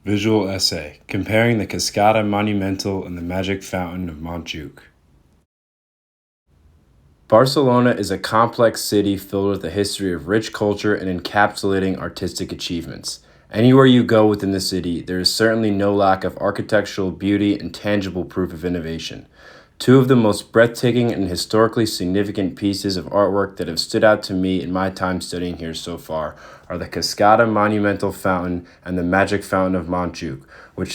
Visual essay comparing the Cascada Monumental and the Magic Fountain of Montjuic. Barcelona is a complex city filled with a history of rich culture and encapsulating artistic achievements. Anywhere you go within the city, there is certainly no lack of architectural beauty and tangible proof of innovation. Two of the most breathtaking and historically significant pieces of artwork that have stood out to me in my time studying here so far are the Cascada Monumental Fountain and the Magic Fountain of Montjuic, which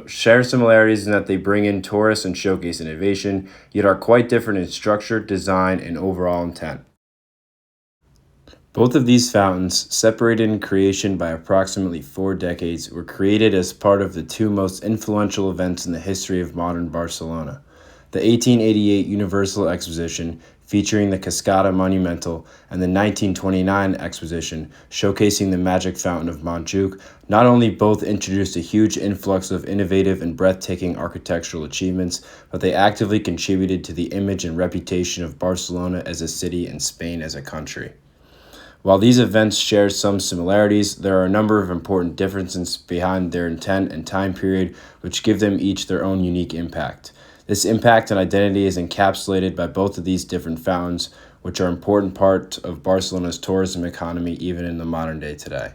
share similarities in that they bring in tourists and showcase innovation, yet are quite different in structure, design, and overall intent. Both of these fountains, separated in creation by approximately 4 decades, were created as part of the two most influential events in the history of modern Barcelona: the 1888 Universal Exposition, featuring the Cascada Monumental, and the 1929 Exposition, showcasing the Magic Fountain of Montjuic. Not only both introduced a huge influx of innovative and breathtaking architectural achievements, but they actively contributed to the image and reputation of Barcelona as a city and Spain as a country. While these events share some similarities, there are a number of important differences behind their intent and time period, which give them each their own unique impact. This impact and identity is encapsulated by both of these different fountains, which are an important part of Barcelona's tourism economy even in the modern day today.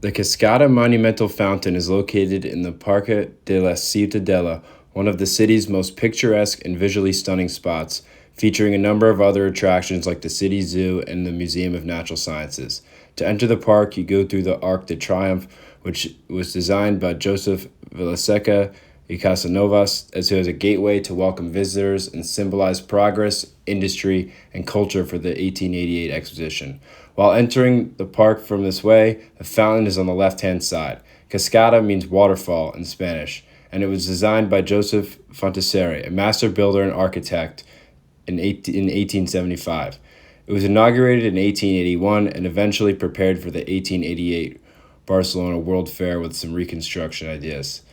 The Cascada Monumental Fountain is located in the Parque de la Ciutadella, one of the city's most picturesque and visually stunning spots, featuring a number of other attractions like the City Zoo and the Museum of Natural Sciences. To enter the park, you go through the Arc de Triomphe, which was designed by Joseph Vilaseca y Casanovas as a gateway to welcome visitors and symbolize progress, industry, and culture for the 1888 exposition. While entering the park from this way, the fountain is on the left-hand side. Cascada means waterfall in Spanish, and it was designed by Joseph Fontecere, a master builder and architect, in 1875. It was inaugurated in 1881 and eventually prepared for the 1888 Barcelona World Fair with some reconstruction ideas.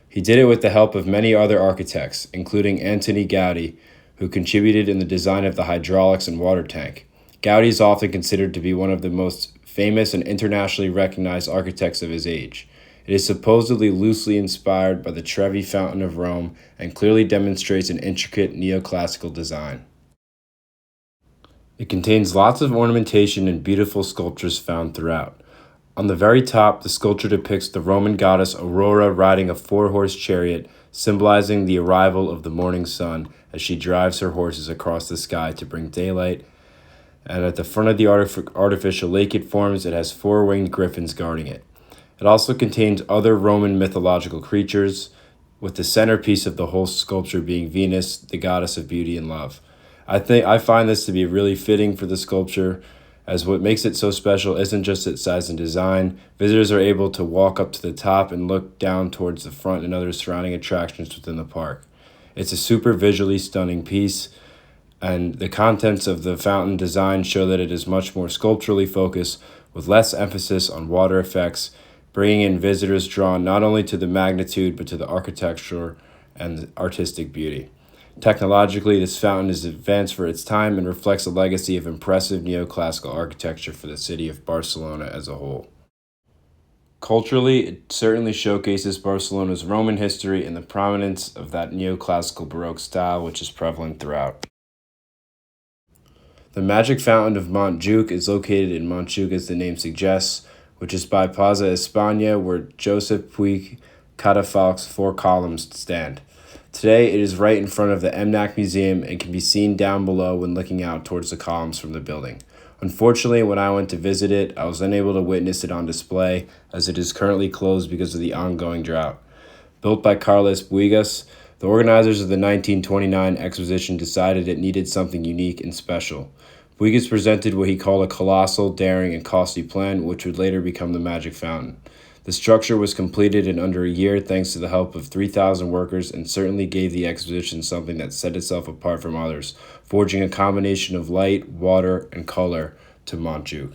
He did it with the help of many other architects, including Antoni Gaudí, who contributed in the design of the hydraulics and water tank. Gaudí is often considered to be one of the most famous and internationally recognized architects of his age. It is supposedly loosely inspired by the Trevi Fountain of Rome and clearly demonstrates an intricate neoclassical design. It contains lots of ornamentation and beautiful sculptures found throughout. On the very top, the sculpture depicts the Roman goddess Aurora riding a 4-horse chariot, symbolizing the arrival of the morning sun as she drives her horses across the sky to bring daylight. And at the front of the artificial lake it forms, it has 4-winged griffins guarding it. It also contains other Roman mythological creatures, with the centerpiece of the whole sculpture being Venus, the goddess of beauty and love. I find this to be really fitting for the sculpture, as what makes it so special isn't just its size and design. Visitors are able to walk up to the top and look down towards the front and other surrounding attractions within the park. It's a super visually stunning piece, and the contents of the fountain design show that it is much more sculpturally focused, with less emphasis on water effects, bringing in visitors drawn not only to the magnitude but to the architecture and artistic beauty. Technologically, this fountain is advanced for its time and reflects a legacy of impressive neoclassical architecture for the city of Barcelona as a whole. Culturally, it certainly showcases Barcelona's Roman history and the prominence of that neoclassical Baroque style which is prevalent throughout. The Magic Fountain of Montjuic is located in Montjuic, as the name suggests, which is by Plaza España, where Josep Puig Cadafalch's 4 columns stand. Today, it is right in front of the MNAC Museum and can be seen down below when looking out towards the columns from the building. Unfortunately, when I went to visit it, I was unable to witness it on display, as it is currently closed because of the ongoing drought. Built by Carles Buigas, the organizers of the 1929 exposition decided it needed something unique and special. Buigas presented what he called a colossal, daring, and costly plan, which would later become the Magic Fountain. The structure was completed in under a year thanks to the help of 3,000 workers, and certainly gave the exposition something that set itself apart from others, forging a combination of light, water, and color to Montjuic.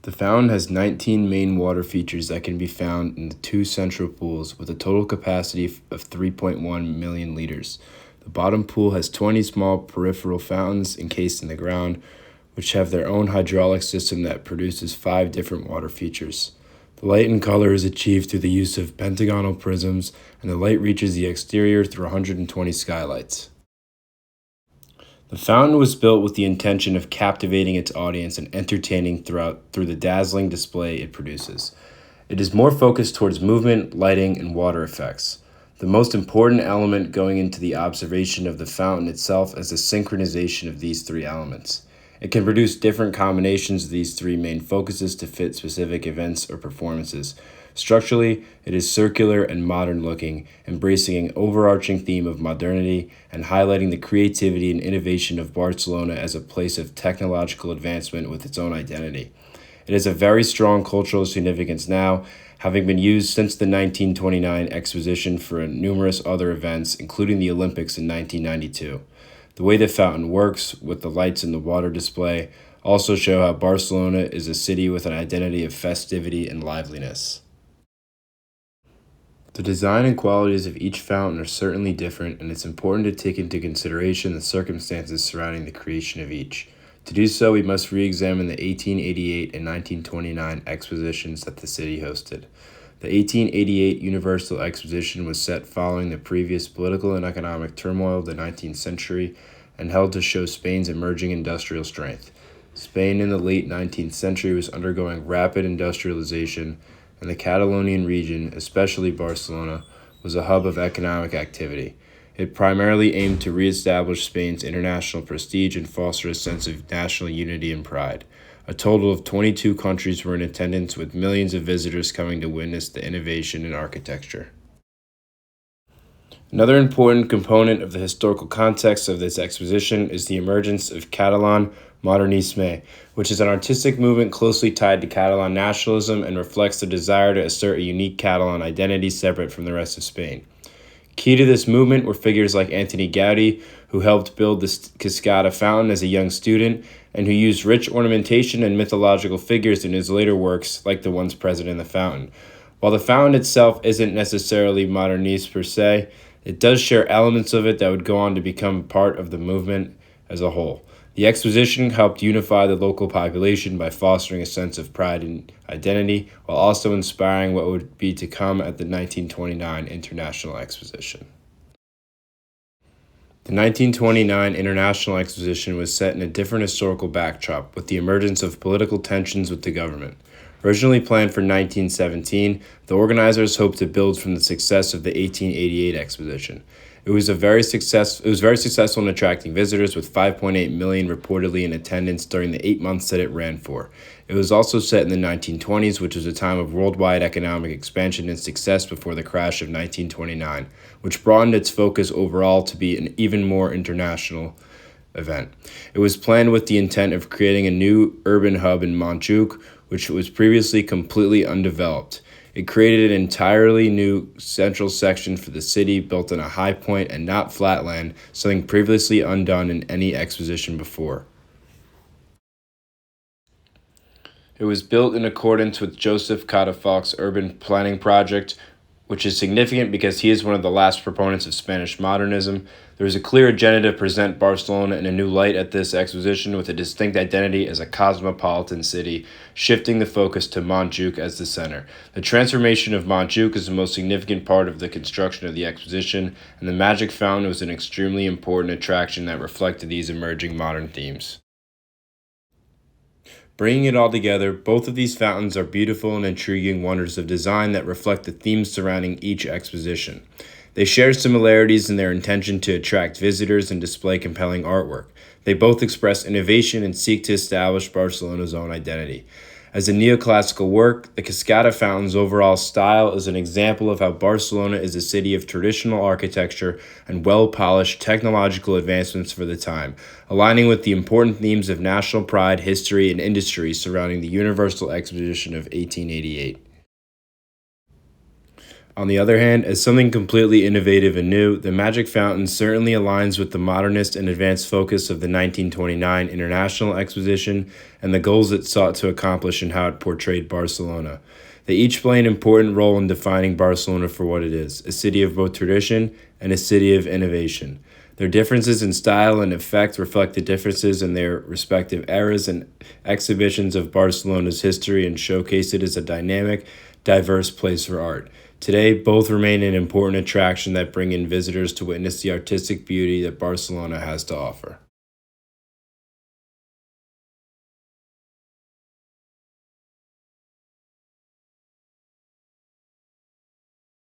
The fountain has 19 main water features that can be found in the 2 central pools, with a total capacity of 3.1 million liters. The bottom pool has 20 small peripheral fountains encased in the ground, which have their own hydraulic system that produces 5 different water features. The light and color is achieved through the use of pentagonal prisms, and the light reaches the exterior through 120 skylights. The fountain was built with the intention of captivating its audience and entertaining through the dazzling display it produces. It is more focused towards movement, lighting, and water effects. The most important element going into the observation of the fountain itself is the synchronization of these 3 elements. It can produce different combinations of these 3 main focuses to fit specific events or performances. Structurally, it is circular and modern-looking, embracing an overarching theme of modernity and highlighting the creativity and innovation of Barcelona as a place of technological advancement with its own identity. It has a very strong cultural significance now, having been used since the 1929 Exposition for numerous other events, including the Olympics in 1992. The way the fountain works, with the lights and the water display, also show how Barcelona is a city with an identity of festivity and liveliness. The design and qualities of each fountain are certainly different, and it's important to take into consideration the circumstances surrounding the creation of each. To do so, we must re-examine the 1888 and 1929 expositions that the city hosted. The 1888 Universal Exposition was set following the previous political and economic turmoil of the 19th century and held to show Spain's emerging industrial strength. Spain in the late 19th century was undergoing rapid industrialization, and the Catalonian region, especially Barcelona, was a hub of economic activity. It primarily aimed to re-establish Spain's international prestige and foster a sense of national unity and pride. A total of 22 countries were in attendance, with millions of visitors coming to witness the innovation in architecture. Another important component of the historical context of this exposition is the emergence of Catalan Modernisme, which is an artistic movement closely tied to Catalan nationalism and reflects the desire to assert a unique Catalan identity separate from the rest of Spain. Key to this movement were figures like Antoni Gaudí, who helped build the Cascada fountain as a young student, and who used rich ornamentation and mythological figures in his later works, like the ones present in the fountain. While the fountain itself isn't necessarily modernist per se, it does share elements of it that would go on to become part of the movement as a whole. The exposition helped unify the local population by fostering a sense of pride and identity, while also inspiring what would be to come at the 1929 International Exposition. The 1929 International Exposition was set in a different historical backdrop, with the emergence of political tensions with the government. Originally planned for 1917, the organizers hoped to build from the success of the 1888 exposition. It was very successful in attracting visitors, with 5.8 million reportedly in attendance during the 8 months that it ran for. It was also set in the 1920s, which was a time of worldwide economic expansion and success before the crash of 1929, which broadened its focus overall to be an even more international event. It was planned with the intent of creating a new urban hub in Montjuic, which was previously completely undeveloped. It created an entirely new central section for the city, built on a high point and not flatland, something previously undone in any exposition before. It was built in accordance with Joseph Cadafalch's urban planning project, which is significant because he is one of the last proponents of Spanish modernism. There is a clear agenda to present Barcelona in a new light at this exposition, with a distinct identity as a cosmopolitan city, shifting the focus to Montjuic as the center. The transformation of Montjuic is the most significant part of the construction of the exposition, and the Magic Fountain was an extremely important attraction that reflected these emerging modern themes. Bringing it all together, both of these fountains are beautiful and intriguing wonders of design that reflect the themes surrounding each exposition. They share similarities in their intention to attract visitors and display compelling artwork. They both express innovation and seek to establish Barcelona's own identity. As a neoclassical work, the Cascada Fountain's overall style is an example of how Barcelona is a city of traditional architecture and well-polished technological advancements for the time, aligning with the important themes of national pride, history, and industry surrounding the Universal Exposition of 1888. On the other hand, as something completely innovative and new, the Magic Fountain certainly aligns with the modernist and advanced focus of the 1929 International Exposition and the goals it sought to accomplish and how it portrayed Barcelona. They each play an important role in defining Barcelona for what it is, a city of both tradition and a city of innovation. Their differences in style and effect reflect the differences in their respective eras and exhibitions of Barcelona's history and showcase it as a dynamic, diverse place for art. Today, both remain an important attraction that bring in visitors to witness the artistic beauty that Barcelona has to offer.